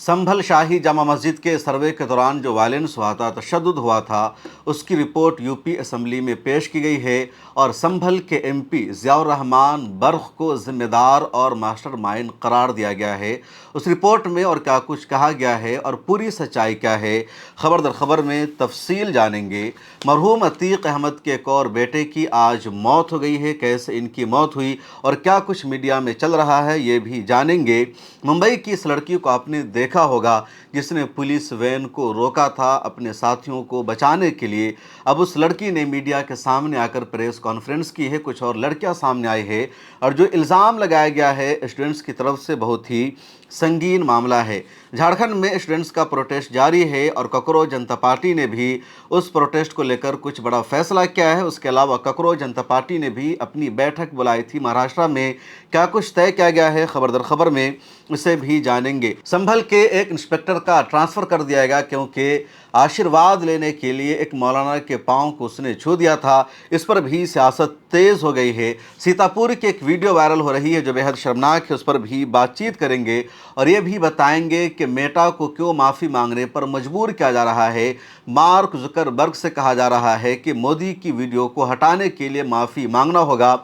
संभल शाही जामा मस्जिद के सर्वे के दौरान जो वायलेंस हुआ था, तशद्दुद हुआ था, उसकी रिपोर्ट यूपी असम्बली में पेश की गई है और संभल के एमपी ज़ियाउर रहमान बर्क़ को ज़िम्मेदार और मास्टरमाइंड करार दिया गया है। उस रिपोर्ट में और क्या कुछ कहा गया है और पूरी सच्चाई क्या है, ख़बर दर ख़बर में तफसील जानेंगे। मरहूम अतीक अहमद के एक और बेटे की आज मौत हो गई है, कैसे इनकी मौत हुई और क्या कुछ मीडिया में चल रहा है ये भी जानेंगे। मुंबई की इस लड़की को आपने देखा होगा जिसने पुलिस वैन को रोका था अपने साथियों को बचाने के लिए। अब उस लड़की ने मीडिया के सामने आकर प्रेस कॉन्फ्रेंस की है, कुछ और लड़कियां सामने आई है और जो इल्ज़ाम लगाया गया है स्टूडेंट्स की तरफ से बहुत ही संगीन मामला है। झारखंड में स्टूडेंट्स का प्रोटेस्ट जारी है और ककरोच जनता पार्टी ने भी उस प्रोटेस्ट को लेकर कुछ बड़ा फैसला किया है। उसके अलावा ककरोच जनता पार्टी ने भी अपनी बैठक बुलाई थी महाराष्ट्र में, क्या कुछ तय किया गया है खबर दर खबर में इसे भी जानेंगे। संभल के एक इंस्पेक्टर का ट्रांसफ़र कर दिया गया क्योंकि आशीर्वाद लेने के लिए एक मौलाना के पांव को उसने छू दिया था। इस पर भी सियासत तेज़ हो गई है। सीतापुर की एक वीडियो वायरल हो रही है जो बेहद शर्मनाक है, उस पर भी बातचीत करेंगे और ये भी बताएंगे कि मेटा को क्यों माफ़ी मांगने पर मजबूर किया जा रहा है। मार्क जुकरबर्ग से कहा जा रहा है कि मोदी की वीडियो को हटाने के लिए माफ़ी मांगना होगा,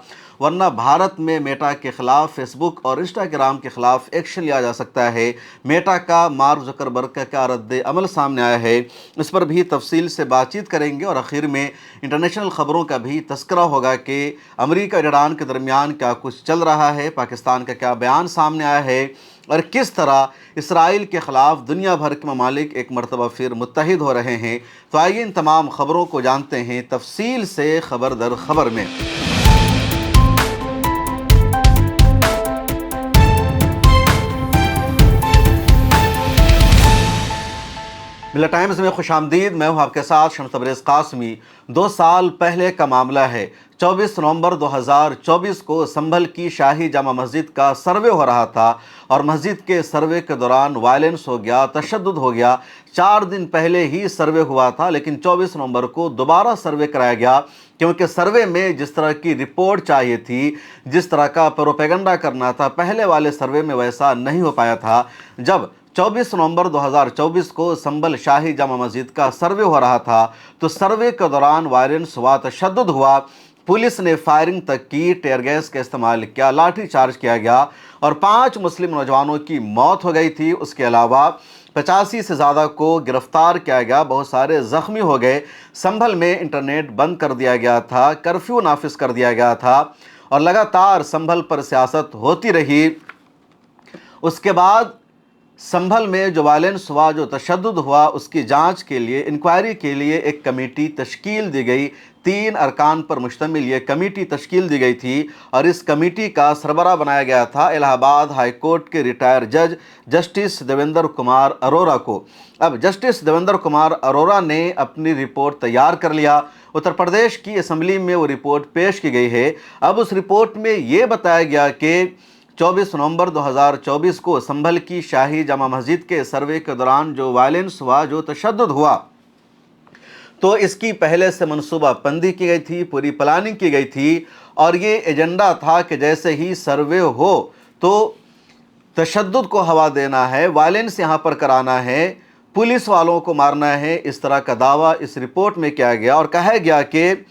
वरना भारत में मेटा के ख़िलाफ़ फेसबुक और इंस्टाग्राम के ख़िलाफ़ एक्शन लिया जा सकता है। मेटा का मार्क जुकरबर्ग का क्या रद्द अमल सामने आया है, इस पर भी तफसील से बातचीत करेंगे और आखिर में इंटरनेशनल ख़बरों का भी तस्करा होगा कि अमेरिका और ईरान के दरमियान क्या कुछ चल रहा है, पाकिस्तान का क्या बयान सामने आया है और किस तरह इसराइल के ख़िलाफ़ दुनिया भर के ममालिक एक मरतबा फिर मुत्तहिद हो रहे हैं। तो आइए इन तमाम ख़बरों को जानते हैं तफसील से खबर दर खबर में। मिला टाइम्स में खुशामदीद, मैं हूं आपके साथ शम्स तबरेज़ कासमी। 2 साल पहले का मामला है। 24 नवंबर 2024 को संभल की शाही जामा मस्जिद का सर्वे हो रहा था और मस्जिद के सर्वे के दौरान वायलेंस हो गया, तशद्दुद हो गया। 4 दिन पहले ही सर्वे हुआ था लेकिन 24 नवंबर को दोबारा सर्वे कराया गया क्योंकि सर्वे में जिस तरह की रिपोर्ट चाहिए थी, जिस तरह का प्रोपेगेंडा करना था, पहले वाले सर्वे में वैसा नहीं हो पाया था। जब 24 नवंबर 2024 को संभल शाही जामा मस्जिद का सर्वे हो रहा था तो सर्वे के दौरान वायलेंस हुआ, तशद्दुद हुआ, पुलिस ने फायरिंग तक की, टेयर गैस का इस्तेमाल किया, लाठी चार्ज किया गया और 5 मुस्लिम नौजवानों की मौत हो गई थी। उसके अलावा 85 से ज़्यादा को गिरफ्तार किया गया, बहुत सारे ज़ख्मी हो गए। संभल में इंटरनेट बंद कर दिया गया था, कर्फ्यू नाफिज कर दिया गया था और लगातार संभल पर सियासत होती रही। उसके बाद संभल में जो वायलेंस हुआ, जो तशद्दुद हुआ, उसकी जांच के लिए, इंक्वायरी के लिए एक कमेटी तश्कील दी गई। 3 अरकान पर मुश्तमिल ये कमेटी तश्कील दी गई थी और इस कमेटी का सरबराह बनाया गया था इलाहाबाद हाई कोर्ट के रिटायर जज जस्टिस देवेंद्र कुमार अरोरा को। अब जस्टिस देवेंद्र कुमार अरोरा ने अपनी रिपोर्ट तैयार कर लिया। उत्तर प्रदेश की असम्बली में वो रिपोर्ट पेश की गई है। अब उस रिपोर्ट में ये बताया गया कि 24 नवंबर 2024 को संभल की शाही जामा मस्जिद के सर्वे के दौरान जो वायलेंस हुआ, जो तशद्दुद हुआ, तो इसकी पहले से मनसूबा बंदी की गई थी, पूरी प्लानिंग की गई थी और ये एजेंडा था कि जैसे ही सर्वे हो तो तशद्दुद को हवा देना है, वायलेंस यहाँ पर कराना है, पुलिस वालों को मारना है। इस तरह का दावा इस रिपोर्ट में किया गया और कहा गया कि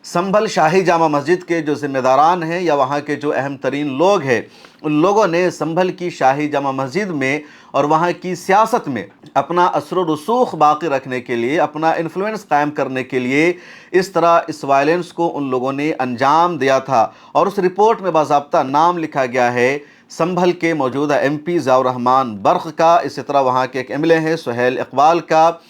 संभल शाही जामा मस्जिद के जो ज़िम्मेदारान हैं या वहाँ के जो अहम तरीन लोग हैं, उन लोगों ने संभल की शाही जामा मस्जिद में और वहाँ की सियासत में अपना असर व रसूख बाकी रखने के लिए, अपना इन्फ्लुएंस कायम करने के लिए इस तरह इस वायलेंस को उन लोगों ने अंजाम दिया था। और उस रिपोर्ट में बाज़ाब्ता नाम लिखा गया है संभल के मौजूदा एमपी ज़ियाउर रहमान बर्क़ का, इसी तरह वहाँ के एक एमएलए हैं सुहेल इकबाल का,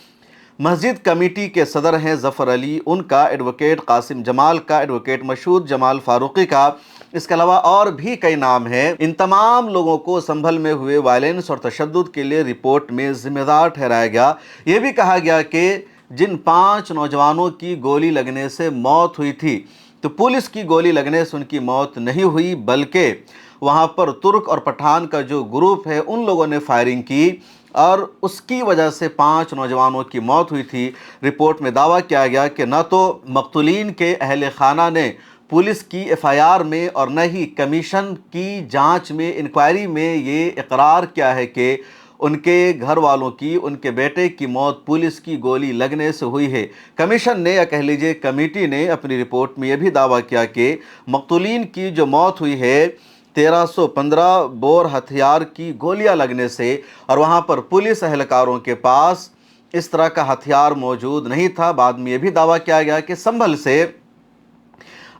मस्जिद कमेटी के सदर हैं ज़फ़र अली उनका, एडवोकेट कासिम जमाल का, एडवोकेट मशहूद जमाल फारूकी का, इसके अलावा और भी कई नाम हैं। इन तमाम लोगों को संभल में हुए वायलेंस और तशद्दुद के लिए रिपोर्ट में ज़िम्मेदार ठहराया गया। ये भी कहा गया कि जिन 5 नौजवानों की गोली लगने से मौत हुई थी, तो पुलिस की गोली लगने से उनकी मौत नहीं हुई, बल्कि वहाँ पर तुर्क और पठान का जो ग्रुप है उन लोगों ने फायरिंग की और उसकी वजह से 5 नौजवानों की मौत हुई थी। रिपोर्ट में दावा किया गया कि न तो मक़तूलीन के अहल खाना ने पुलिस की एफआईआर में और न ही कमीशन की जांच में, इंक्वायरी में ये इकरार किया है कि ان کے گھر والوں کی، ان کے بیٹے کی موت پولیس کی گولی لگنے سے ہوئی ہے۔ کمیشن نے یا کہہ لیجیے کمیٹی نے اپنی رپورٹ میں یہ بھی دعویٰ کیا کہ مقتولین کی جو موت ہوئی ہے 1315 بور ہتھیار کی گولیاں لگنے سے، اور وہاں پر پولیس اہلکاروں کے پاس اس طرح کا ہتھیار موجود نہیں تھا۔ بعد میں یہ بھی دعویٰ کیا گیا کہ سنبھل سے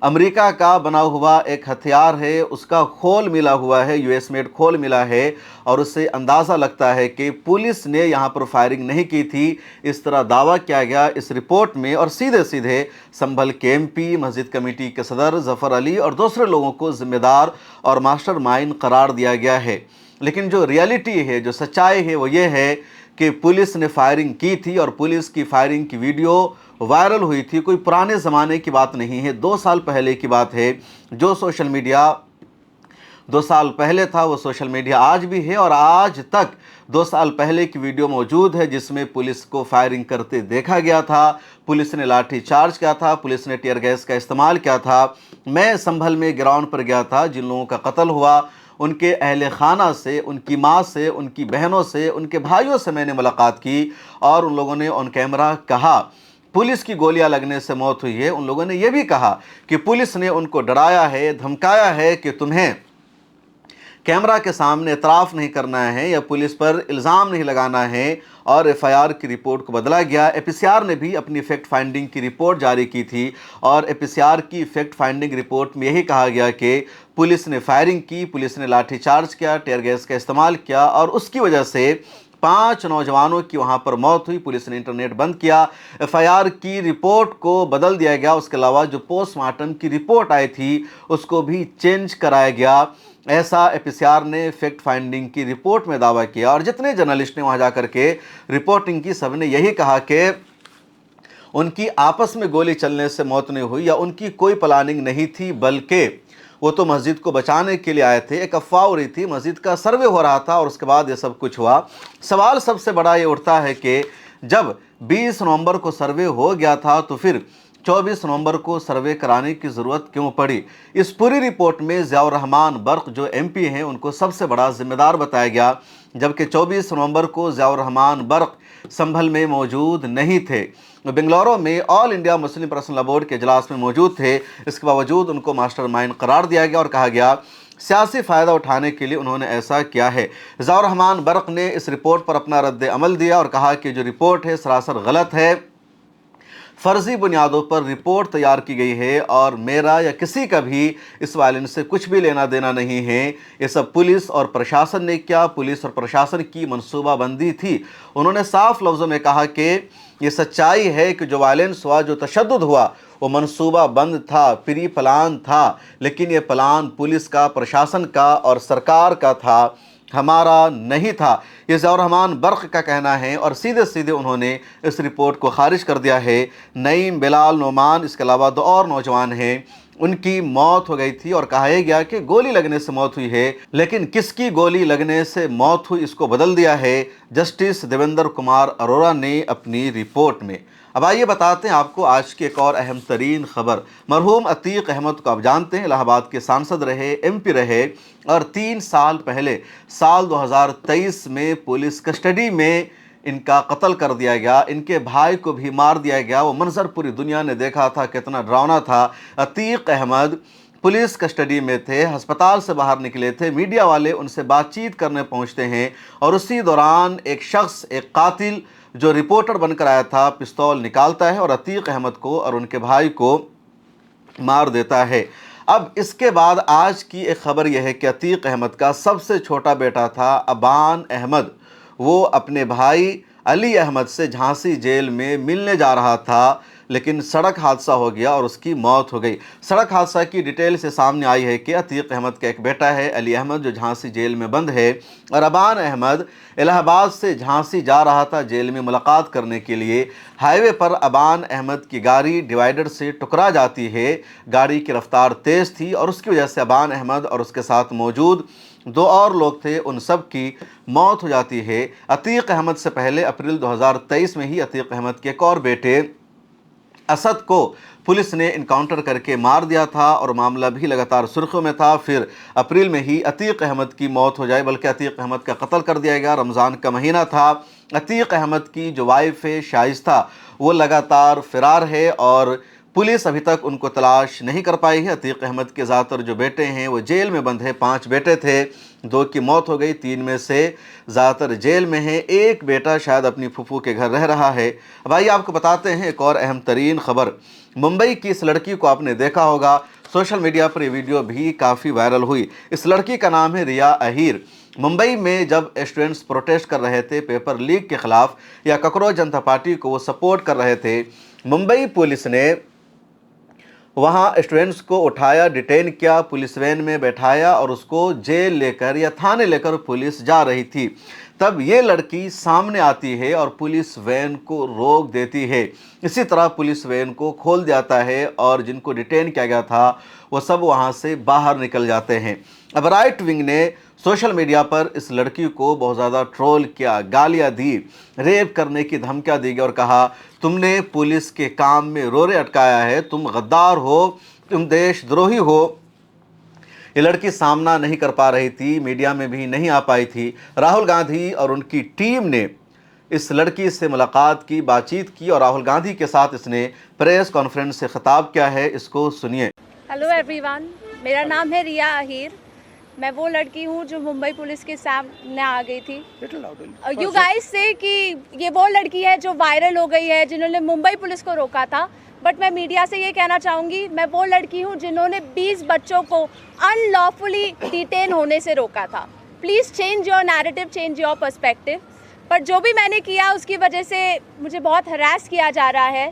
امریکہ کا بنا ہوا ایک ہتھیار ہے، اس کا کھول ملا ہوا ہے، یو ایس میڈ کھول ملا ہے، اور اس سے اندازہ لگتا ہے کہ پولیس نے یہاں پر فائرنگ نہیں کی تھی، اس طرح دعویٰ کیا گیا اس رپورٹ میں۔ اور سیدھے سنبھل کے ایم پی، مسجد کمیٹی کے صدر ظفر علی اور دوسرے لوگوں کو ذمہ دار اور ماسٹر مائنڈ قرار دیا گیا ہے۔ لیکن جو ریالٹی ہے، جو سچائی ہے، وہ یہ ہے کہ پولیس نے فائرنگ کی تھی، اور پولیس کی فائرنگ کی ویڈیو وائرل ہوئی تھی۔ کوئی پرانے زمانے کی بات نہیں ہے، 2 سال پہلے کی بات ہے۔ جو سوشل میڈیا 2 سال پہلے تھا وہ سوشل میڈیا آج بھی ہے، اور آج تک 2 سال پہلے کی ویڈیو موجود ہے جس میں پولیس کو فائرنگ کرتے دیکھا گیا تھا، پولیس نے لاٹھی چارج کیا تھا، پولیس نے ٹیئر گیس کا استعمال کیا تھا۔ میں سنبھل میں گراؤنڈ پر گیا تھا، جن لوگوں کا قتل ہوا ان کے اہل خانہ سے، ان کی ماں سے، ان کی بہنوں سے، ان کے بھائیوں سے میں نے ملاقات کی، اور ان لوگوں نے آن کیمرہ کہا پولیس کی گولیاں لگنے سے موت ہوئی ہے۔ ان لوگوں نے یہ بھی کہا کہ پولیس نے ان کو ڈرایا ہے، دھمکایا ہے کہ تمہیں کیمرہ کے سامنے اعتراف نہیں کرنا ہے یا پولیس پر الزام نہیں لگانا ہے، اور ایف آئی آر کی رپورٹ کو بدلا گیا۔ اے پی سی آر نے بھی اپنی فیکٹ فائنڈنگ کی رپورٹ جاری کی تھی، اور اے پی سی آر کی فیکٹ فائنڈنگ رپورٹ میں یہی کہا گیا کہ پولیس نے فائرنگ کی، پولیس نے لاٹھی چارج کیا، ٹیئر گیس کا استعمال کیا، اور اس کی وجہ سے 5 نوجوانوں کی وہاں پر موت ہوئی۔ پولیس نے انٹرنیٹ بند کیا، ایف آئی آر کی رپورٹ کو بدل دیا گیا، اس کے علاوہ جو پوسٹ مارٹم کی رپورٹ آئی تھی اس کو بھی چینج کرایا گیا۔ ایسا اے پی سی آر نے فیکٹ فائنڈنگ کی رپورٹ میں دعویٰ کیا، اور جتنے جرنلسٹ نے وہاں جا کر کے رپورٹنگ کی سب نے یہی کہا کہ ان کی آپس میں گولی چلنے سے موت نہیں ہوئی، یا ان کی کوئی پلاننگ نہیں تھی، بلکہ وہ تو مسجد کو بچانے کے لیے آئے تھے۔ ایک افواہ ہو رہی تھی، مسجد کا سروے ہو رہا تھا، اور اس کے بعد یہ سب کچھ ہوا۔ سوال سب سے بڑا یہ اٹھتا ہے کہ جب 20 نومبر کو سروے ہو گیا تھا تو پھر 24 نومبر کو سروے کرانے کی ضرورت کیوں پڑی؟ اس پوری رپورٹ میں ضیاء الرحمن برق جو ایم پی ہیں ان کو سب سے بڑا ذمہ دار بتایا گیا، جبکہ 24 نومبر کو ضیاء الرحمن برق سنبھل میں موجود نہیں تھے، بنگلورو میں آل انڈیا مسلم پرسنل لا بورڈ کے اجلاس میں موجود تھے۔ اس کے باوجود ان کو ماسٹر مائنڈ قرار دیا گیا، اور کہا گیا سیاسی فائدہ اٹھانے کے لیے انہوں نے ایسا کیا ہے۔ ضیاء الرحمن برق نے اس رپورٹ پر اپنا رد عمل دیا اور کہا کہ جو رپورٹ ہے سراسر غلط ہے، فرضی بنیادوں پر رپورٹ تیار کی گئی ہے، اور میرا یا کسی کا بھی اس وائلنس سے کچھ بھی لینا دینا نہیں ہے۔ یہ سب پولیس اور پرشاسن نے کیا، پولیس اور پرشاسن کی منصوبہ بندی تھی۔ انہوں نے صاف لفظوں میں کہا کہ یہ سچائی ہے کہ جو وائلنس ہوا، جو تشدد ہوا، وہ منصوبہ بند تھا، پری پلان تھا، لیکن یہ پلان پولیس کا، پرشاسن کا اور سرکار کا تھا، ہمارا نہیں تھا۔ یہ ضیاء الرحمن برق کا کہنا ہے، اور سیدھے انہوں نے اس رپورٹ کو خارج کر دیا ہے۔ نعیم، بلال، نعمان، اس کے علاوہ 2 اور نوجوان ہیں، ان کی موت ہو گئی تھی، اور کہا گیا کہ گولی لگنے سے موت ہوئی ہے، لیکن کس کی گولی لگنے سے موت ہوئی اس کو بدل دیا ہے جسٹس دیویندر کمار اروڑا نے اپنی رپورٹ میں۔ اب آئیے بتاتے ہیں آپ کو آج کی ایک اور اہم ترین خبر۔ مرحوم عتیق احمد کو آپ جانتے ہیں، الہ آباد کے سانسد رہے، ایم پی رہے، اور 3 سال پہلے سال 2023 میں پولیس کسٹڈی میں ان کا قتل کر دیا گیا، ان کے بھائی کو بھی مار دیا گیا۔ وہ منظر پوری دنیا نے دیکھا تھا، کتنا ڈراؤنا تھا۔ عتیق احمد پولیس کسٹڈی میں تھے، ہسپتال سے باہر نکلے تھے، میڈیا والے ان سے بات چیت کرنے پہنچتے ہیں، اور اسی دوران ایک شخص، ایک قاتل جو رپورٹر بن کر آیا تھا، پستول نکالتا ہے اور عتیق احمد کو اور ان کے بھائی کو مار دیتا ہے۔ اب اس کے بعد آج کی ایک خبر یہ ہے کہ عتیق احمد کا سب سے چھوٹا بیٹا تھا ابان احمد، وہ اپنے بھائی علی احمد سے جھانسی جیل میں ملنے جا رہا تھا، لیکن سڑک حادثہ ہو گیا اور اس کی موت ہو گئی۔ سڑک حادثہ کی ڈیٹیل سے سامنے آئی ہے کہ عتیق احمد کا ایک بیٹا ہے علی احمد جو جھانسی جیل میں بند ہے، اور ابان احمد الہ آباد سے جھانسی جا رہا تھا جیل میں ملاقات کرنے کے لیے۔ ہائی وے پر ابان احمد کی گاڑی ڈیوائیڈر سے ٹکرا جاتی ہے، گاڑی کی رفتار تیز تھی، اور اس کی وجہ سے ابان احمد اور اس کے ساتھ موجود 2 اور لوگ تھے، ان سب کی موت ہو جاتی ہے۔ عتیق احمد سے پہلے اپریل 2023 میں ہی عتیق احمد کے ایک اور بیٹے اسد کو पुलिस ने इनकाउंटर करके मार दिया था और मामला भी लगातार सुर्खियों में था। फिर अप्रैल में ही अतीक अहमद की मौत हो जाए, बल्कि अतीक अहमद का कत्ल कर दिया गया। रमज़ान का महीना था। अतीक अहमद की जो वाइफ है शाइस्ता, वो लगातार फ़रार है और पुलिस अभी तक उनको तलाश नहीं कर पाई है। अतीक अहमद के ज़्यादातर जो बेटे हैं वो जेल में बंद है। 5 बेटे थे, 2 की मौत हो गई, 3 में से ज़्यादातर जेल में हैं। एक बेटा शायद अपनी फूफू के घर रह रहा है। अब आइए आपको बताते हैं एक और अहम तरीन ख़बर। मुंबई की इस लड़की को आपने देखा होगा, सोशल मीडिया पर ये वीडियो भी काफ़ी वायरल हुई। इस लड़की का नाम है रिया अहीर। मुंबई में जब स्टूडेंट्स प्रोटेस्ट कर रहे थे पेपर लीक के ख़िलाफ़ या कॉकरोच जनता पार्टी को वो सपोर्ट कर रहे थे, मुंबई पुलिस ने वहाँ स्टूडेंट्स को उठाया, डिटेन किया, पुलिस वैन में बैठाया और उसको जेल लेकर या थाने लेकर पुलिस जा रही थी। तब ये लड़की सामने आती है और पुलिस वैन को रोक देती है। इसी तरह पुलिस वैन को खोल जाता है और जिनको डिटेन किया गया था वो सब वहाँ से बाहर निकल जाते हैं। अब राइट विंग ने सोशल मीडिया पर इस लड़की को बहुत ज़्यादा ट्रोल किया, गालियाँ दी, रेप करने की धमकियाँ दी गई और कहा तुमने पुलिस के काम में रोरे अटकाया है, तुम गद्दार हो, तुम देशद्रोही हो। ये लड़की सामना नहीं कर पा रही थी, मीडिया में भी नहीं आ पाई थी। राहुल गांधी और उनकी टीम ने इस लड़की से मुलाकात की, बातचीत की और राहुल गांधी के साथ इसने प्रेस कॉन्फ्रेंस से खिताब किया है। इसको सुनिए। हेलो एवरीवन, मेरा नाम है रिया अहीर। मैं वो लड़की हूँ जो मुंबई पुलिस के सामने आ गई थी। यू गाइस से कि ये वो लड़की है जो वायरल हो गई है, जिन्होंने मुंबई पुलिस को रोका था। बट मैं मीडिया से ये कहना चाहूँगी, मैं वो लड़की हूँ जिन्होंने 20 बच्चों को अनलॉफुली डिटेन होने से रोका था। Please change your narrative, change your perspective. पर जो भी मैंने किया उसकी वजह से मुझे बहुत हरास किया जा रहा है।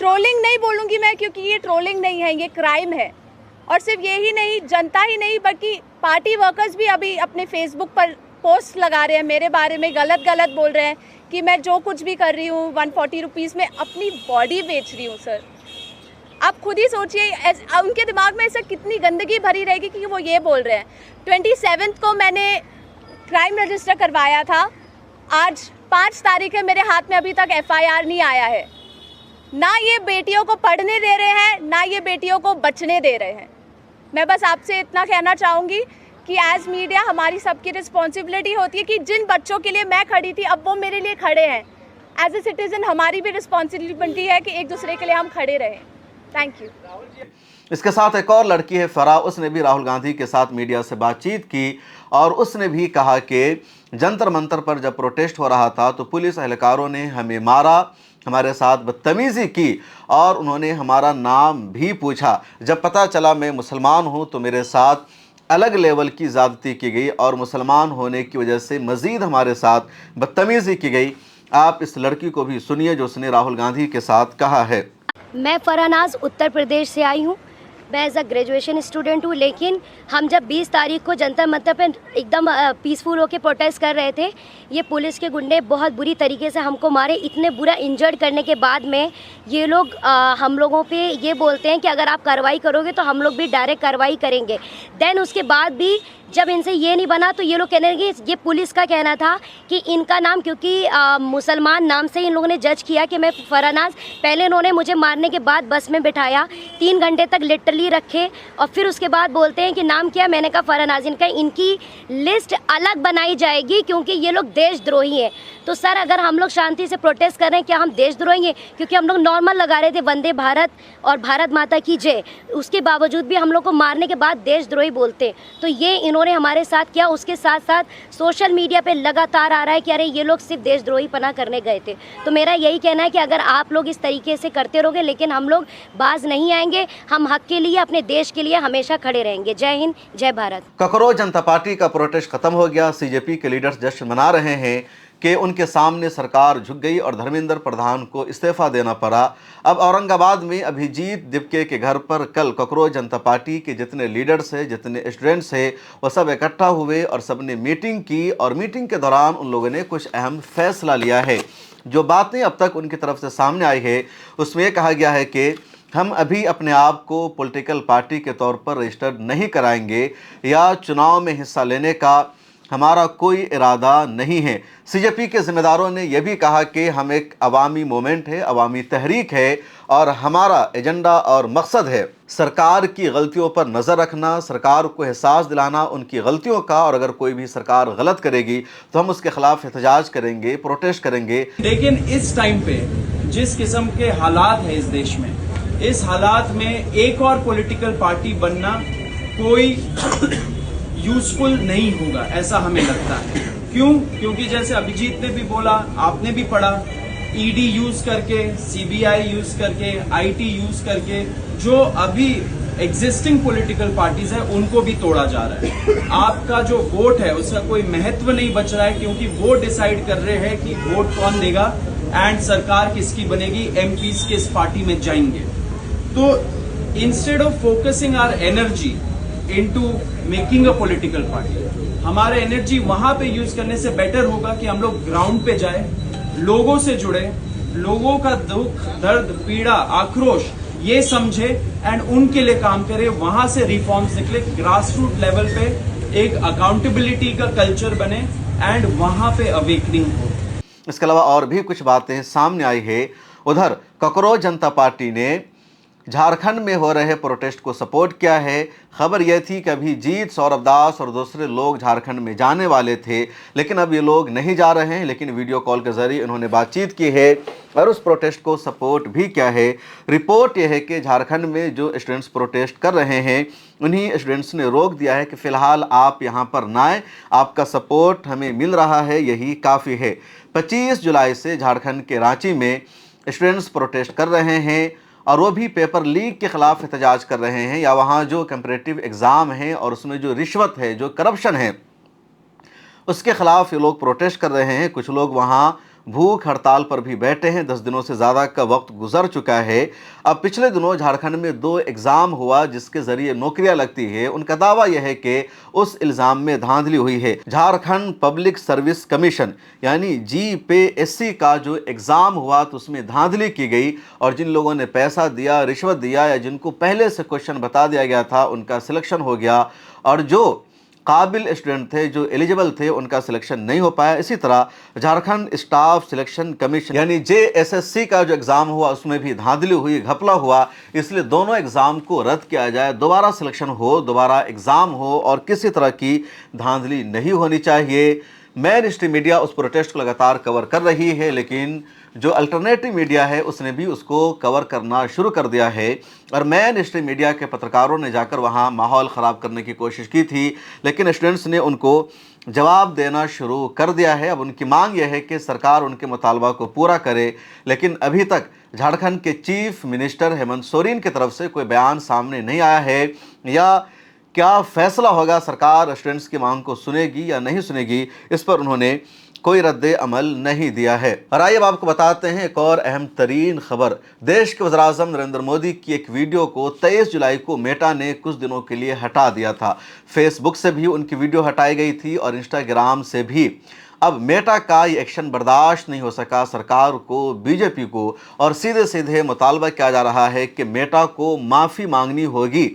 ट्रोलिंग नहीं बोलूँगी मैं, क्योंकि ये ट्रोलिंग नहीं है, ये क्राइम है। और सिर्फ यही नहीं, जनता ही नहीं बल्कि पार्टी वर्कर्स भी अभी अपने फेसबुक पर पोस्ट लगा रहे हैं, मेरे बारे में गलत बोल रहे हैं कि मैं जो कुछ भी कर रही हूँ 140 रुपीज़ में अपनी बॉडी बेच रही हूँ। सर आप खुद ही सोचिए, उनके दिमाग में ऐसा कितनी गंदगी भरी रहेगी कि वो ये बोल रहे हैं। 27 को मैंने क्राइम रजिस्टर करवाया था, आज 5 तारीख है, मेरे हाथ में अभी तक FIR नहीं आया है। ना ये बेटियों को पढ़ने दे रहे हैं, ना ये बेटियों को बचने दे रहे हैं। मैं बस आपसे इतना कहना चाहूँगी कि एज मीडिया हमारी सबकी रिस्पॉन्सिबिलिटी होती है कि जिन बच्चों के लिए मैं खड़ी थी अब वो मेरे लिए खड़े हैं। एज ए सिटीज़न हमारी भी रिस्पॉन्सिबिलिटी है कि एक दूसरे के लिए हम खड़े रहें। Thank you. इसके साथ एक और लड़की है फरा, उसने भी राहुल गांधी के साथ मीडिया से बातचीत की और उसने भी कहा कि जंतर मंतर पर जब प्रोटेस्ट हो रहा था तो पुलिस एहलकारों ने हमें मारा, हमारे साथ बदतमीज़ी की और उन्होंने हमारा नाम भी पूछा। जब पता चला मैं मुसलमान हूँ तो मेरे साथ अलग लेवल की ज़्यादती की गई और मुसलमान होने की वजह से मज़ीद हमारे साथ बदतमीज़ी की गई। आप इस लड़की को भी सुनिए जो उसने राहुल गांधी के साथ कहा है। मैं फरानाज उत्तर प्रदेश से आई हूँ। मैं एज अ ग्रेजुएशन स्टूडेंट हूँ, लेकिन हम जब 20 तारीख को जंतर मंतर पे एकदम पीसफुल होकर प्रोटेस्ट कर रहे थे, ये पुलिस के गुंडे बहुत बुरी तरीके से हमको मारे। इतने बुरा इंजर्ड करने के बाद में ये लोग हम लोगों पे ये बोलते हैं कि अगर आप कार्रवाई करोगे तो हम लोग भी डायरेक्ट कार्रवाई करेंगे। देन उसके बाद भी जब इनसे ये नहीं बना तो ये लोग कहने लगे, ये पुलिस का कहना था कि इनका नाम क्योंकि मुसलमान नाम से इन लोगों ने जज किया कि मैं फरानाज। पहले इन्होंने मुझे मारने के बाद बस में बिठाया, 3 घंटे तक लिटरली रखे और फिर उसके बाद बोलते हैं कि नाम क्या। मैंने कहा फरानाज। इनकी लिस्ट अलग बनाई जाएगी क्योंकि ये लोग देशद्रोही हैं। तो सर अगर हम लोग शांति से प्रोटेस्ट कर रहे हैं, क्या हम देशद्रोही हैं? क्योंकि हम लोग नॉर्मल लगा रहे थे वंदे भारत और भारत माता की जय, उसके बावजूद भी हम लोग को मारने के बाद देशद्रोही बोलते। तो ये इन्होंने हमारे साथ किया। उसके साथ साथ सोशल मीडिया पे लगातार आ रहा है कि अरे ये लोग सिर्फ देशद्रोही पना करने गए थे। तो मेरा यही कहना है कि अगर आप लोग इस तरीके से करते रहोगे, लेकिन हम लोग बाज नहीं आएंगे। हम हक के लिए, अपने देश के लिए हमेशा खड़े रहेंगे। जय हिंद, जय भारत। कॉकरोच जनता पार्टी का प्रोटेस्ट खत्म हो गया। CJP के लीडर्स जश्न मना रहे हैं कि उनके सामने सरकार झुक गई और धर्मेंद्र प्रधान को इस्तीफा देना पड़ा। अब औरंगाबाद में अभिजीत दिपके के घर पर कल कॉकरोच जनता पार्टी के जितने लीडर्स हैं, जितने स्टूडेंट्स हैं, वो सब इकट्ठा हुए और सबने मीटिंग की और मीटिंग के दौरान उन लोगों ने कुछ अहम फैसला लिया है। जो बातें अब तक उनकी तरफ से सामने आई है उसमें यह कहा गया है कि हम अभी अपने आप को पॉलिटिकल पार्टी के तौर पर रजिस्टर्ड नहीं कराएंगे या चुनाव में हिस्सा लेने का हमारा कोई इरादा नहीं है। सीजेपी के ज़िम्मेदारों ने यह भी कहा कि हम एक अवामी मूवमेंट है, अवामी तहरीक है और हमारा एजेंडा और मकसद है सरकार की गलतियों पर नज़र रखना, सरकार को एहसास दिलाना उनकी गलतियों का, और अगर कोई भी सरकार गलत करेगी तो हम उसके खिलाफ एहतजाज करेंगे, प्रोटेस्ट करेंगे। लेकिन इस टाइम पे जिस किस्म के हालात हैं इस देश में, इस हालात में एक और पॉलिटिकल पार्टी बनना कोई यूजफुल नहीं होगा, ऐसा हमें लगता है। क्यों? क्योंकि जैसे अभिजीत ने भी बोला, आपने भी पढ़ा, ईडी यूज करके, सीबीआई यूज करके, आईटी यूज करके जो अभी एग्जिस्टिंग पॉलिटिकल पार्टीज है उनको भी तोड़ा जा रहा है। आपका जो वोट है उसका कोई महत्व नहीं बच रहा है, क्योंकि वो डिसाइड कर रहे हैं कि वोट कौन देगा एंड सरकार किसकी बनेगी, एमपीज किस पार्टी में जाएंगे। तो instead of focusing our energy into making a political party, हमारे एनर्जी वहां पे यूज करने से बेटर होगा कि हम लोग ग्राउंड पे जाए, लोगों से जुड़े, लोगों का दुख, दर्द, पीड़ा, आक्रोश ये समझे एंड उनके लिए काम करे, वहां से रिफॉर्म्स निकले, ग्रास रूट लेवल पे एक अकाउंटेबिलिटी का कल्चर बने एंड वहां पे अवेकनिंग हो। इसके अलावा और भी कुछ बातें सामने आई है। उधर कॉकरोच जनता पार्टी ने झारखंड में हो रहे प्रोटेस्ट को सपोर्ट किया है। खबर यह थी कि अभी जीत, सौरभ दास और दूसरे लोग झारखंड में जाने वाले थे, लेकिन अब ये लोग नहीं जा रहे हैं, लेकिन वीडियो कॉल के जरिए इन्होंने बातचीत की है और उस प्रोटेस्ट को सपोर्ट भी किया है। रिपोर्ट यह है कि झारखंड में जो स्टूडेंट्स प्रोटेस्ट कर रहे हैं उन्हीं स्टूडेंट्स ने रोक दिया है कि फ़िलहाल आप यहाँ पर ना आए, आपका सपोर्ट हमें मिल रहा है, यही काफ़ी है। 25 जुलाई से झारखंड के रांची में स्टूडेंट्स प्रोटेस्ट कर रहे हैं और वो भी पेपर लीक के ख़िलाफ़ एहतजाज कर रहे हैं, या वहाँ जो कंपैरेटिव एग्ज़ाम है और उसमें जो रिश्वत है, जो करप्शन है, उसके ख़िलाफ़ ये लोग प्रोटेस्ट कर रहे हैं। कुछ लोग वहाँ भूख हड़ताल पर भी बैठे हैं। 10 दिनों से ज़्यादा का वक्त गुजर चुका है। अब पिछले दिनों झारखंड में 2 एग्ज़ाम हुआ जिसके ज़रिए नौकरियां लगती है। उनका दावा यह है कि उस इल्ज़ाम में धांधली हुई है। झारखंड पब्लिक सर्विस कमीशन यानी GPSC का जो एग्ज़ाम हुआ तो उसमें धांधली की गई और जिन लोगों ने पैसा दिया, रिश्वत दिया या जिनको पहले से क्वेश्चन बता दिया गया था उनका सिलेक्शन हो गया और जो काबिल स्टूडेंट थे, जो एलिजिबल थे, उनका सिलेक्शन नहीं हो पाया। इसी तरह झारखंड स्टाफ सिलेक्शन कमीशन यानी JSSC का जो एग्ज़ाम हुआ उसमें भी धांधली हुई, घपला हुआ, इसलिए दोनों एग्ज़ाम को रद्द किया जाए, दोबारा सिलेक्शन हो, दोबारा एग्ज़ाम हो और किसी तरह की धांधली नहीं होनी चाहिए। मेन स्ट्रीम मीडिया उस प्रोटेस्ट को लगातार कवर कर रही है, लेकिन जो अल्टरनेटिव मीडिया है उसने भी उसको कवर करना शुरू कर दिया है और मेन स्ट्रीम मीडिया के पत्रकारों ने जाकर वहां माहौल ख़राब करने की कोशिश की थी, लेकिन स्टूडेंट्स ने उनको जवाब देना शुरू कर दिया है। अब उनकी मांग यह है कि सरकार उनके मुतालबा को पूरा करे, लेकिन अभी तक झारखंड के चीफ मिनिस्टर हेमंत सोरेन की तरफ से कोई बयान सामने नहीं आया है या क्या फैसला होगा, सरकार स्टूडेंट्स की मांग को सुनेगी या नहीं सुनेगी, इस पर उन्होंने कोई रद्द अमल नहीं दिया है। और आइए अब आपको बताते हैं एक और अहम तरीन खबर। देश के वज़ीर-ए-आज़म नरेंद्र मोदी की एक वीडियो को 23 जुलाई को मेटा ने कुछ दिनों के लिए हटा दिया था। फेसबुक से भी उनकी वीडियो हटाई गई थी और इंस्टाग्राम से भी। अब मेटा का ये एक्शन बर्दाश्त नहीं हो सका सरकार को, बीजेपी को, और सीधे सीधे मुतालबा किया जा रहा है कि मेटा को माफ़ी मांगनी होगी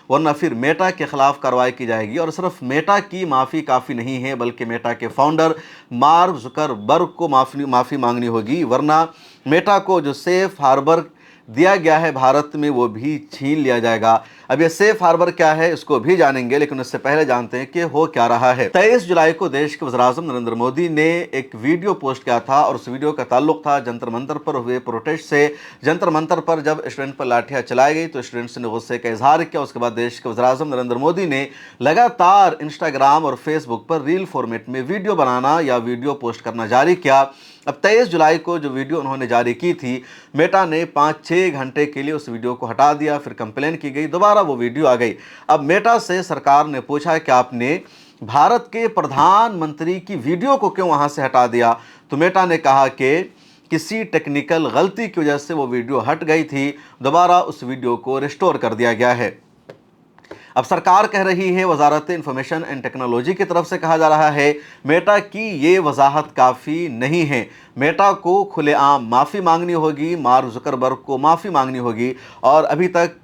वरना फिर मेटा के खिलाफ कार्रवाई की जाएगी। और सिर्फ मेटा की माफ़ी काफ़ी नहीं है बल्कि मेटा के फाउंडर मार्क जुकरबर्ग को माफ़ी मांगनी होगी, वरना मेटा को जो सेफ हार्बर दिया गया है भारत में वो भी छीन लिया जाएगा। अब ये सेफ हार्बर क्या है इसको भी जानेंगे, लेकिन उससे पहले जानते हैं कि हो क्या रहा है। 23 जुलाई को देश के वज़ीर-ए-आज़म नरेंद्र मोदी ने एक वीडियो पोस्ट किया था और उस वीडियो का ताल्लुक था जंतर मंतर पर हुए प्रोटेस्ट से। जंतर मंतर पर जब स्टूडेंट पर लाठियां चलाई गई तो स्टूडेंट्स ने गुस्से का इजहार किया। उसके बाद देश के वज़ीर-ए-आज़म नरेंद्र मोदी ने लगातार इंस्टाग्राम और फेसबुक पर रील फॉर्मेट में वीडियो बनाना या वीडियो पोस्ट करना जारी किया। अब 23 जुलाई को जो वीडियो उन्होंने जारी की थी, मेटा ने 5-6 घंटे के लिए उस वीडियो को हटा दिया, फिर कंप्लेन की गई, दोबारा वो वीडियो आ गई। अब मेटा से सरकार ने पूछा कि आपने भारत के प्रधानमंत्री की वीडियो को क्यों वहाँ से हटा दिया, तो मेटा ने कहा कि किसी टेक्निकल गलती की वजह से वो वीडियो हट गई थी, दोबारा उस वीडियो को रिस्टोर कर दिया गया है। अब सरकार कह रही है, वजारत इंफॉर्मेशन एंड टेक्नोलॉजी की तरफ से कहा जा रहा है, मेटा की ये वजाहत काफ़ी नहीं है, मेटा को खुलेआम माफ़ी मांगनी होगी, मार्क जुकरबर्ग को माफ़ी मांगनी होगी और अभी तक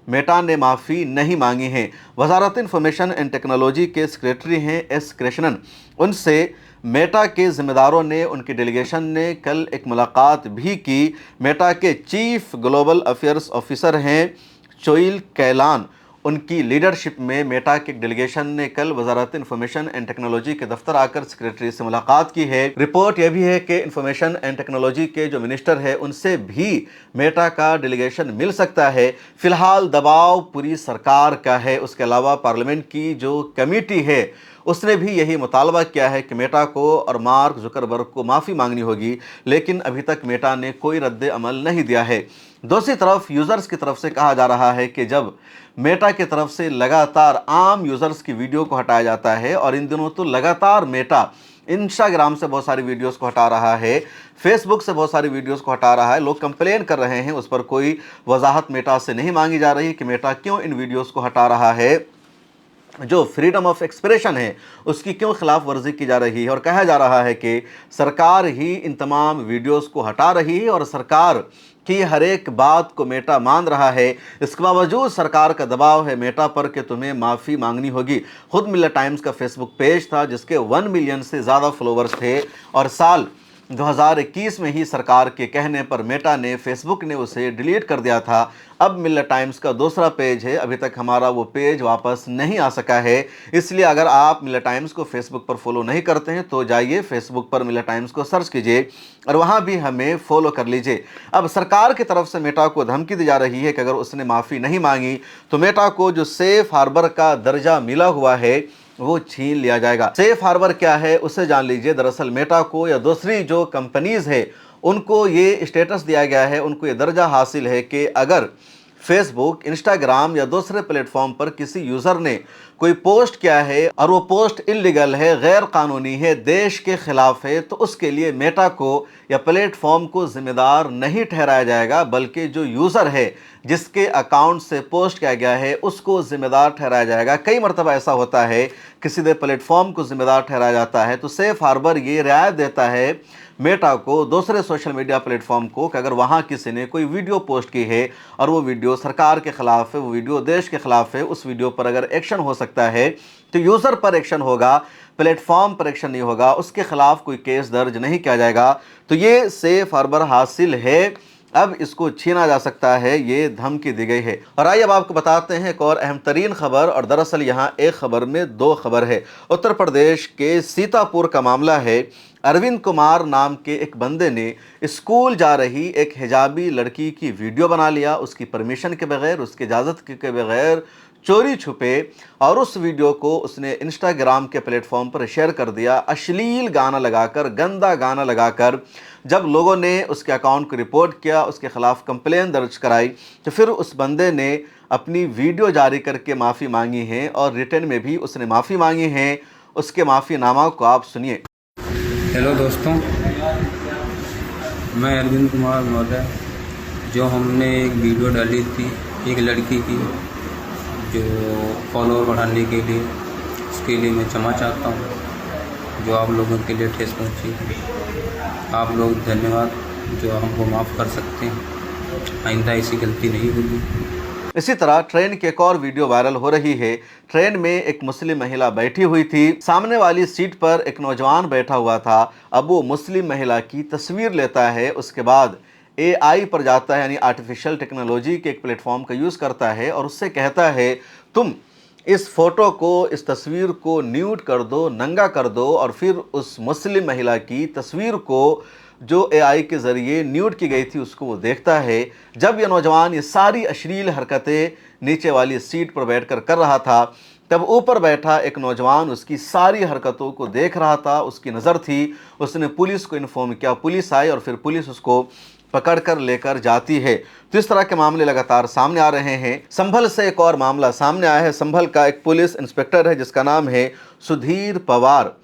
मेटा ने माफ़ी नहीं मांगी है। वजारत इंफॉर्मेशन एंड टेक्नोलॉजी के सेक्रेटरी हैं एस कृष्णन, उनसे मेटा के ज़िम्मेदारों ने, उनकी डेलीगेशन ने कल एक मुलाकात भी की। मेटा के चीफ ग्लोबल अफेयर्स ऑफिसर हैं चोइल कैलान, उनकी लीडरशिप में मेटा के एक डेलीगेशन ने कल वजारत इंफॉर्मेशन एंड टेक्नोलॉजी के दफ्तर आकर सेक्रेटरी से मुलाकात की है। रिपोर्ट यह भी है कि इंफॉर्मेशन एंड टेक्नोलॉजी के जो मिनिस्टर है उनसे भी मेटा का डेलीगेशन मिल सकता है। फिलहाल दबाव पूरी सरकार का है। उसके अलावा पार्लियामेंट की जो कमेटी है उसने भी यही मुतालबा किया है कि मेटा को और मार्क जुकरबर्ग को माफ़ी मांगनी होगी, लेकिन अभी तक मेटा ने कोई रद्द अमल नहीं दिया है। दूसरी तरफ यूज़र्स की तरफ से कहा जा रहा है कि जब मेटा की तरफ से लगातार आम यूज़र्स की वीडियो को हटाया जाता है, और इन दिनों तो लगातार मेटा इंस्टाग्राम से बहुत सारी वीडियोस को हटा रहा है, फेसबुक से बहुत सारी वीडियोस को हटा रहा है, लोग कंप्लेन कर रहे हैं, उस पर कोई वजाहत मेटा से नहीं मांगी जा रही कि मेटा क्यों इन वीडियोस को हटा रहा है। जो फ्रीडम ऑफ एक्सप्रेशन है उसकी क्यों खिलाफ वर्जी की जा रही है, और कहा जा रहा है कि सरकार ही इन तमाम वीडियोस को हटा रही है और सरकार की हर एक बात को मेटा मान रहा है। इसके बावजूद सरकार का दबाव है मेटा पर कि तुम्हें माफ़ी मांगनी होगी। खुद मिल्लत टाइम्स का फेसबुक पेज था जिसके 1 मिलियन से ज़्यादा फॉलोअर्स थे, और साल 2021 में ही सरकार के कहने पर मेटा ने, फेसबुक ने उसे डिलीट कर दिया था। अब मिल्लत टाइम्स का दूसरा पेज है, अभी तक हमारा वो पेज वापस नहीं आ सका है। इसलिए अगर आप मिल्लत टाइम्स को फेसबुक पर फॉलो नहीं करते हैं तो जाइए फेसबुक पर मिल्लत टाइम्स को सर्च कीजिए और वहाँ भी हमें फॉलो कर लीजिए। अब सरकार की तरफ से मेटा को धमकी दी जा रही है कि अगर उसने माफ़ी नहीं मांगी तो मेटा को जो सेफ हार्बर का दर्जा मिला हुआ है वो छीन लिया जाएगा। सेफ हार्बर क्या है उसे जान लीजिए। दरअसल मेटा को या दूसरी जो कंपनीज़ है उनको ये स्टेटस दिया गया है, उनको ये दर्जा हासिल है कि अगर फेसबुक, इंस्टाग्राम या दूसरे प्लेटफॉर्म पर किसी यूज़र ने कोई पोस्ट किया है और वो पोस्ट इल्लीगल है, गैर कानूनी है, देश के ख़िलाफ़ है, तो उसके लिए मेटा को या प्लेटफॉर्म को ज़िम्मेदार नहीं ठहराया जाएगा, बल्कि जो यूज़र है जिसके अकाउंट से पोस्ट किया गया है उसको ज़िम्मेदार ठहराया जाएगा। कई मरतबा ऐसा होता है कि सीधे प्लेटफॉर्म को ज़िम्मेदार ठहराया जाता है। तो सेफ हार्बर ये रियायत देता है मेटा को, दूसरे सोशल मीडिया प्लेटफॉर्म को, कि अगर वहाँ किसी ने कोई वीडियो पोस्ट की है और वो वीडियो सरकार के ख़िलाफ़ है, वो वीडियो देश के ख़िलाफ़ है, उस वीडियो पर अगर एक्शन हो सकता है तो यूज़र पर एक्शन होगा, प्लेटफॉर्म पर एक्शन नहीं होगा, उसके ख़िलाफ़ कोई केस दर्ज नहीं किया जाएगा। तो ये सेफ हार्बर हासिल है, अब इसको छीना जा सकता है, ये धमकी दी गई है। और आइए अब आपको बताते हैं एक और अहम तरीन खबर, और दरअसल यहाँ एक खबर में दो खबर है। उत्तर प्रदेश के सीतापुर का मामला है। अरविंद कुमार नाम के एक बंदे ने स्कूल जा रही एक हिजाबी लड़की की वीडियो बना लिया, उसकी परमिशन के बगैर, उसकी इजाज़त के बगैर, चोरी छुपे, और उस वीडियो को उसने इंस्टाग्राम के प्लेटफॉर्म पर शेयर कर दिया, अश्लील गाना लगाकर, गंदा गाना लगाकर। जब लोगों ने उसके अकाउंट को रिपोर्ट किया, उसके ख़िलाफ़ कंप्लेन दर्ज कराई, तो फिर उस बंदे ने अपनी वीडियो जारी करके माफ़ी मांगी है, और रिटर्न में भी उसने माफ़ी मांगी है। उसके माफ़ीनामा को आप सुनिए। हेलो दोस्तों, मैं अरविंद कुमार महोदय, जो हमने एक वीडियो डाली थी एक लड़की की जो फॉलोअर बढ़ाने के लिए, उसके लिए मैं क्षमा चाहता हूँ जो आप लोगों के लिए ठेस पहुँची। आप लोग धन्यवाद जो हमको माफ़ कर सकते हैं, आइंदा ऐसी गलती नहीं होगी। इसी तरह ट्रेन की एक और वीडियो वायरल हो रही है। ट्रेन में एक मुस्लिम महिला बैठी हुई थी, सामने वाली सीट पर एक नौजवान बैठा हुआ था। अब वो मुस्लिम महिला की तस्वीर लेता है, उसके बाद AI पर जाता है, यानी आर्टिफिशियल टेक्नोलॉजी के एक प्लेटफॉर्म का यूज़ करता है, और उससे कहता है तुम इस फ़ोटो को, इस तस्वीर को न्यूड कर दो, नंगा कर दो, और फिर उस मुस्लिम महिला की तस्वीर को जो AI के ज़रिए न्यूड की गई थी उसको वो देखता है। जब यह नौजवान ये सारी अश्लील हरकतें नीचे वाली सीट पर बैठकर कर रहा था, तब ऊपर बैठा एक नौजवान उसकी सारी हरकतों को देख रहा था, उसकी नज़र थी। उसने पुलिस को इन्फॉर्म किया, पुलिस आई और फिर पुलिस उसको पकड़ कर लेकर जाती है। तो इस तरह के मामले लगातार सामने आ रहे हैं। संभल से एक और मामला सामने आया है। संभल का एक पुलिस इंस्पेक्टर है जिसका नाम है सुधीर पवार।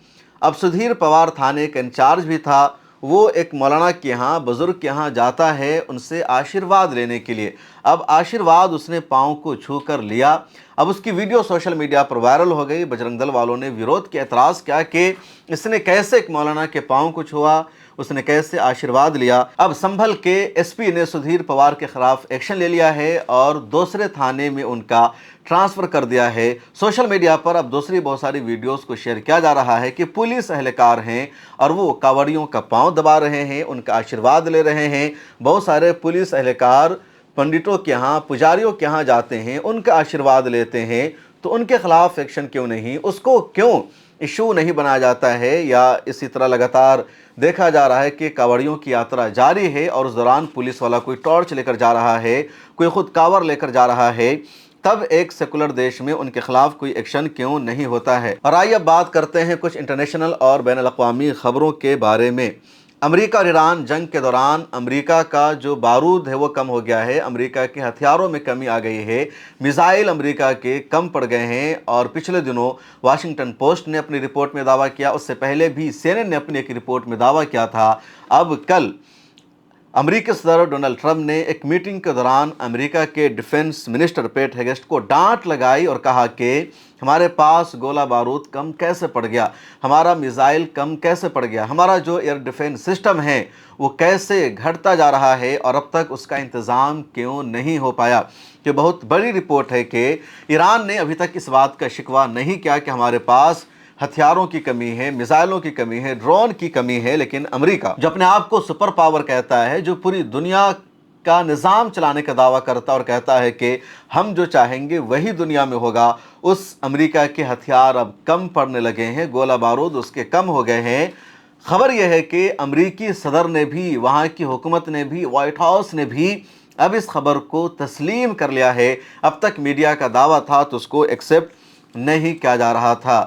अब सुधीर पवार थाने का इंचार्ज भी था। वो एक मौलाना के यहाँ, बुज़ुर्ग के यहाँ जाता है उनसे आशीर्वाद लेने के लिए। अब आशीर्वाद उसने पाँव को छू कर लिया। अब उसकी वीडियो सोशल मीडिया पर वायरल हो गई। बजरंग दल वालों ने विरोध किया, एतराज़ किया कि इसने कैसे एक मौलाना के पाँव को छुआ, उसने कैसे आशीर्वाद लिया। अब संभल के एसपी ने सुधीर पवार के खिलाफ एक्शन ले लिया है और दूसरे थाने में उनका ट्रांसफ़र कर दिया है। सोशल मीडिया पर अब दूसरी बहुत सारी वीडियोस को शेयर किया जा रहा है कि पुलिस एहलकार हैं और वो कांवड़ियों का पांव दबा रहे हैं, उनका आशीर्वाद ले रहे हैं। बहुत सारे पुलिस एहलकार पंडितों के यहाँ, पुजारियों के यहाँ जाते हैं, उनका आशीर्वाद लेते हैं, तो उनके खिलाफ एक्शन क्यों नहीं, उसको क्यों इशू नहीं बनाया जाता है। या इसी तरह लगातार देखा जा रहा है कि कांवड़ियों की यात्रा जारी है और उस दौरान पुलिस वाला कोई टॉर्च लेकर जा रहा है, कोई खुद कांवर लेकर जा रहा है, तब एक सेकुलर देश में उनके खिलाफ कोई एक्शन क्यों नहीं होता है। और आइए अब बात करते हैं कुछ इंटरनेशनल और बैनुल अक़वामी खबरों के बारे में। अमेरिका और ईरान जंग के दौरान अमेरिका का जो बारूद है वो कम हो गया है, अमेरिका के हथियारों में कमी आ गई है, मिसाइल अमेरिका के कम पड़ गए हैं। और पिछले दिनों वाशिंगटन पोस्ट ने अपनी रिपोर्ट में दावा किया, उससे पहले भी CNN ने अपनी एक रिपोर्ट में दावा किया था। अब कल अमेरिकी सदर डोनाल्ड ट्रंप ने एक मीटिंग के दौरान अमेरिका के डिफेंस मिनिस्टर पेट हेगेस्ट को डांट लगाई और कहा कि हमारे पास गोला बारूद कम कैसे पड़ गया, हमारा मिसाइल कम कैसे पड़ गया, हमारा जो एयर डिफेंस सिस्टम है वो कैसे घटता जा रहा है और अब तक उसका इंतज़ाम क्यों नहीं हो पाया। ये बहुत बड़ी रिपोर्ट है कि ईरान ने अभी तक इस बात का शिकवा नहीं किया कि हमारे पास हथियारों की कमी है, मिसाइलों की कमी है, ड्रोन की कमी है, लेकिन अमेरिका जो अपने आप को सुपर पावर कहता है, जो पूरी दुनिया का निज़ाम चलाने का दावा करता और कहता है कि हम जो चाहेंगे वही दुनिया में होगा, उस अमेरिका के हथियार अब कम पड़ने लगे हैं, गोला बारूद उसके कम हो गए हैं। खबर यह है कि अमेरिकी सदर ने भी, वहाँ की हुकूमत ने भी, वाइट हाउस ने भी अब इस खबर को तस्लीम कर लिया है। अब तक मीडिया का दावा था तो उसको एक्सेप्ट नहीं किया जा रहा था।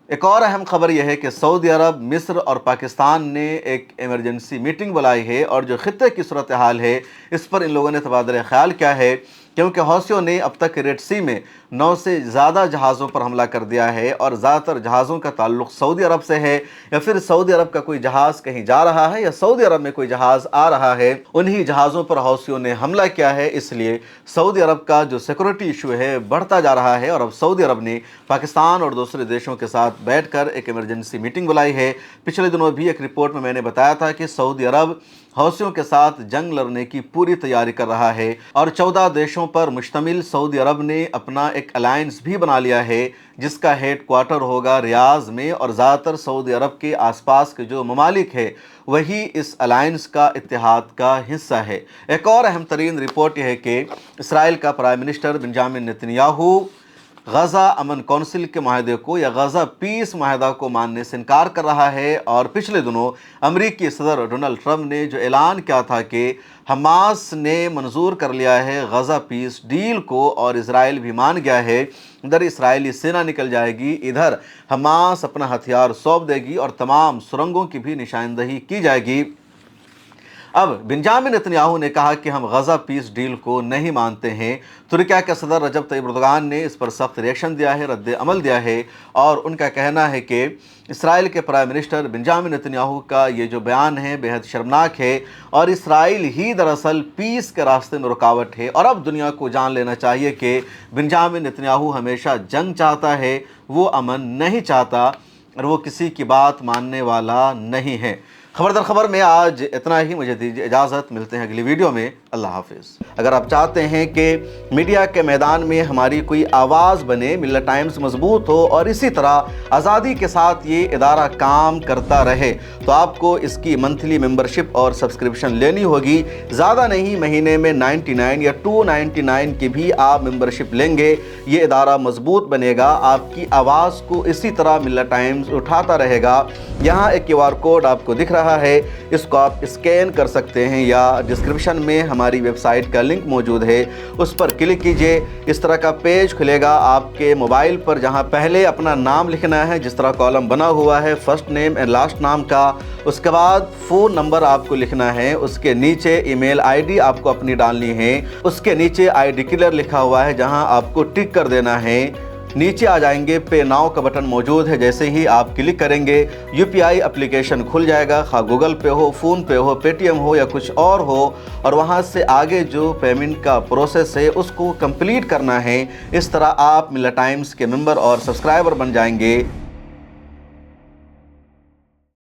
एक और अहम खबर यह है कि सऊदी अरब, मिस्र और पाकिस्तान ने एक इमरजेंसी मीटिंग बुलाई है और जो खित्ते की सूरत हाल है इस पर इन लोगों ने तबादला ख्याल किया है, क्योंकि हौसियों ने अब तक रेड सी में 9 से ज़्यादा जहाज़ों पर हमला कर दिया है और ज़्यादातर जहाज़ों का ताल्लुक़ सऊदी अरब से है, या फिर सऊदी अरब का कोई जहाज़ कहीं जा रहा है या सऊदी अरब में कोई जहाज़ आ रहा है, उन्हीं जहाज़ों पर हौसियों ने हमला किया है। इसलिए सऊदी अरब का जो सिक्योरिटी इशू है बढ़ता जा रहा है और अब सऊदी अरब ने पाकिस्तान और दूसरे देशों के साथ बैठकर एक इमरजेंसी मीटिंग बुलाई है। पिछले दिनों भी एक रिपोर्ट में मैंने बताया था कि सऊदी अरब हौसियों के साथ जंग लड़ने की पूरी तैयारी कर रहा है और 14 देशों पर मुश्तमिल सऊदी अरब ने अपना एक अलायंस भी बना लिया है जिसका हेड क्वार्टर होगा रियाज में, और ज़्यादातर सऊदी अरब के आसपास के जो ममालिक है वही इस अलायंस का इत्तेहाद का हिस्सा है। एक और अहम तरीन रिपोर्ट यह है कि इसराइल का प्राइम मिनिस्टर बेंजामिन नेतन्याहू गज़ा अमन कौंसिल के माहदे को या गज़ा पीस माहदा को मानने से इनकार कर रहा है। और पिछले दिनों अमेरिकी सदर डोनाल्ड ट्रंप ने जो ऐलान किया था कि हमास ने मंजूर कर लिया है गज़ा पीस डील को और इजराइल भी मान गया है, इधर इसराइली सेना निकल जाएगी, इधर हमास अपना हथियार सौंप देगी और तमाम सुरंगों की भी निशानदही की जाएगी। अब बेंजामिन नेतन्याहू ने कहा कि हम गज़ा पीस डील को नहीं मानते हैं। तुर्किया के सदर रजब तैयब एर्दोगान ने इस पर सख्त रिएक्शन दिया है, रद्द अमल दिया है और उनका कहना है कि इसराइल के प्राइम मिनिस्टर बेंजामिन नेतन्याहू का ये जो बयान है बेहद शर्मनाक है और इसराइल ही दरअसल पीस के रास्ते में रुकावट है। और अब दुनिया को जान लेना चाहिए कि बेंजामिन नेतन्याहू हमेशा जंग चाहता है, वो अमन नहीं चाहता और वो किसी की बात मानने वाला नहीं है। खबरदार खबर में आज इतना ही, मुझे दीजिए इजाज़त, मिलते हैं अगली वीडियो में। अल्लाह हाफिज़। अगर आप चाहते हैं कि मीडिया के मैदान में हमारी कोई आवाज़ बने, मिल्लत टाइम्स मजबूत हो और इसी तरह आज़ादी के साथ ये इदारा काम करता रहे, तो आपको इसकी मंथली मेंबरशिप और सब्सक्रिप्शन लेनी होगी। ज़्यादा नहीं, महीने में 99 या 299 की भी आप मेंबरशिप लेंगे, ये इदारा मजबूत बनेगा, आपकी आवाज़ को इसी तरह मिल्लत टाइम्स उठाता रहेगा। यहाँ एक QR कोड आपको दिख रहा है, इसको आप स्कैन कर सकते हैं या डिस्क्रिप्शन में हमारी वेबसाइट का लिंक मौजूद है, उस पर क्लिक कीजिए। इस तरह का पेज खुलेगा आपके मोबाइल पर, जहां पहले अपना नाम लिखना है, जिस तरह कॉलम बना हुआ है फर्स्ट नेम एंड लास्ट नाम का, उसके बाद फ़ोन नंबर आपको लिखना है, उसके नीचे ईमेल ID आपको अपनी डालनी है, उसके नीचे I डिक्लेयर लिखा हुआ है जहां आपको टिक कर देना है। नीचे आ जाएंगे, पे नाउ का बटन मौजूद है, जैसे ही आप क्लिक करेंगे UPI एप्लीकेशन खुल जाएगा, खा गूगल पे हो, फ़ोन पे हो, पेटीएम हो या कुछ और हो, और वहां से आगे जो पेमेंट का प्रोसेस है उसको कंप्लीट करना है। इस तरह आप मिल्लत टाइम्स के मेंबर और सब्सक्राइबर बन जाएंगे।